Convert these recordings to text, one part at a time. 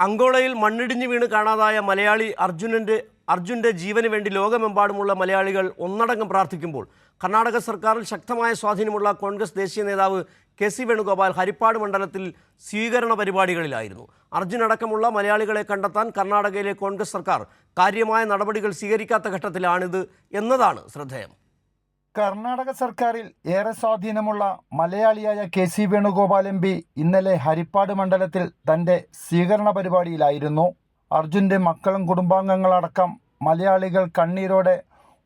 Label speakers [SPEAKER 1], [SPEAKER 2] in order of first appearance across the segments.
[SPEAKER 1] അങ്കോളയിൽ മണ്ണിടിഞ്ഞ് വീണ് കാണാതായ മലയാളി അർജുൻ്റെ ജീവന് വേണ്ടി ലോകമെമ്പാടുമുള്ള മലയാളികൾ ഒന്നടങ്കം പ്രാർത്ഥിക്കുമ്പോൾ കർണാടക സർക്കാരിൽ ശക്തമായ സ്വാധീനമുള്ള കോൺഗ്രസ് ദേശീയ നേതാവ് കെ.സി. വേണുഗോപാൽ ഹരിപ്പാട് മണ്ഡലത്തിൽ സ്വീകരണ പരിപാടികളിലായിരുന്നു. അർജുനടക്കമുള്ള മലയാളികളെ കണ്ടെത്താൻ കർണാടകയിലെ കോൺഗ്രസ് സർക്കാർ കാര്യമായ നടപടികൾ സ്വീകരിക്കാത്ത ഘട്ടത്തിലാണിത് എന്നതാണ് ശ്രദ്ധേയം.
[SPEAKER 2] കർണാടക സർക്കാരിൽ ഏറെ സ്വാധീനമുള്ള മലയാളിയായ കെ.സി. വേണുഗോപാൽ എം.പി ഇന്നലെ ഹരിപ്പാട് മണ്ഡലത്തിൽ തൻ്റെ സ്വീകരണ പരിപാടിയിലായിരുന്നു. അർജുൻ്റെ മക്കളും കുടുംബാംഗങ്ങളടക്കം മലയാളികൾ കണ്ണീരോടെ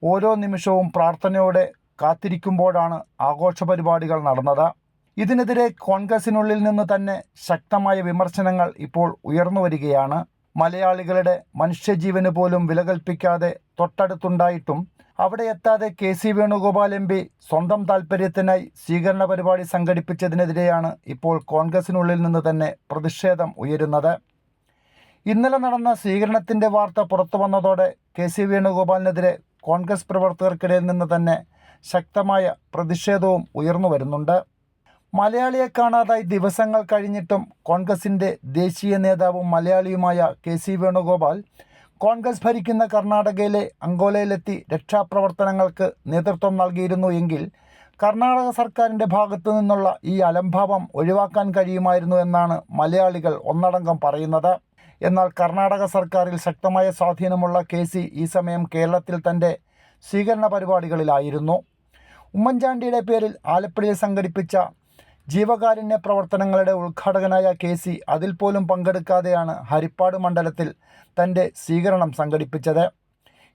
[SPEAKER 2] ഓരോ നിമിഷവും പ്രാർത്ഥനയോടെ കാത്തിരിക്കുമ്പോഴാണ് ആഘോഷ പരിപാടികൾ നടന്നത്. ഇതിനെതിരെ കോൺഗ്രസിനുള്ളിൽ നിന്ന് തന്നെ ശക്തമായ വിമർശനങ്ങൾ ഇപ്പോൾ ഉയർന്നു വരികയാണ്. മലയാളികളുടെ മനുഷ്യജീവന് പോലും വില കൽപ്പിക്കാതെ തൊട്ടടുത്തുണ്ടായിട്ടും അവിടെ എത്താതെ കെ.സി. വേണുഗോപാൽ എം.പി സ്വന്തം താൽപ്പര്യത്തിനായി സ്വീകരണ പരിപാടി സംഘടിപ്പിച്ചതിനെതിരെയാണ് ഇപ്പോൾ കോൺഗ്രസിനുള്ളിൽ നിന്ന് തന്നെ പ്രതിഷേധം ഉയരുന്നത്. ഇന്നലെ നടന്ന സ്വീകരണത്തിൻ്റെ വാർത്ത പുറത്തു വന്നതോടെ കെ.സി. വേണുഗോപാലിനെതിരെ കോൺഗ്രസ് പ്രവർത്തകർക്കിടയിൽ നിന്ന് തന്നെ ശക്തമായ പ്രതിഷേധവും ഉയർന്നു വരുന്നുണ്ട്. മലയാളിയെ കാണാതായി ദിവസങ്ങൾ കഴിഞ്ഞിട്ടും കോൺഗ്രസിൻ്റെ ദേശീയ നേതാവും മലയാളിയുമായ കെ.സി. വേണുഗോപാൽ കോൺഗ്രസ് ഭരിക്കുന്ന കർണാടകയിലെ അങ്കോലയിലെത്തി രക്ഷാപ്രവർത്തനങ്ങൾക്ക് നേതൃത്വം നൽകിയിരുന്നു എങ്കിൽ കർണാടക സർക്കാരിൻ്റെ ഭാഗത്തു നിന്നുള്ള ഈ അലംഭാവം ഒഴിവാക്കാൻ കഴിയുമായിരുന്നു എന്നാണ് മലയാളികൾ ഒന്നടങ്കം പറയുന്നത്. എന്നാൽ കർണാടക സർക്കാരിൽ ശക്തമായ സ്വാധീനമുള്ള കെ.സി. ഈ സമയം കേരളത്തിൽ തൻ്റെ സ്വീകരണ പരിപാടികളിലായിരുന്നു. ഉമ്മൻചാണ്ടിയുടെ പേരിൽ ആലപ്പുഴയിൽ സംഘടിപ്പിച്ച ജീവകാരുണ്യ പ്രവർത്തനങ്ങളുടെ ഉദ്ഘാടകനായ കെ.സി. അതിൽ പോലും പങ്കെടുക്കാതെയാണ് ഹരിപ്പാട് മണ്ഡലത്തിൽ തൻ്റെ സ്വീകരണം സംഘടിപ്പിച്ചത്.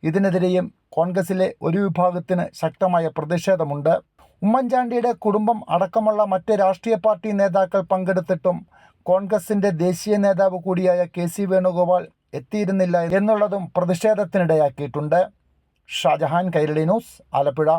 [SPEAKER 2] ഇതിനെതിരെയും കോൺഗ്രസിലെ ഒരു വിഭാഗത്തിന് ശക്തമായ പ്രതിഷേധമുണ്ട്. ഉമ്മൻചാണ്ടിയുടെ കുടുംബം അടക്കമുള്ള മറ്റ് രാഷ്ട്രീയ പാർട്ടി നേതാക്കൾ പങ്കെടുത്തിട്ടും കോൺഗ്രസിൻ്റെ ദേശീയ നേതാവ് കൂടിയായ കെ.സി. വേണുഗോപാൽ എത്തിയിരുന്നില്ല എന്നുള്ളതും പ്രതിഷേധത്തിനിടയാക്കിയിട്ടുണ്ട്. ഷാജഹാൻ, കൈരളി ന്യൂസ്, ആലപ്പുഴ.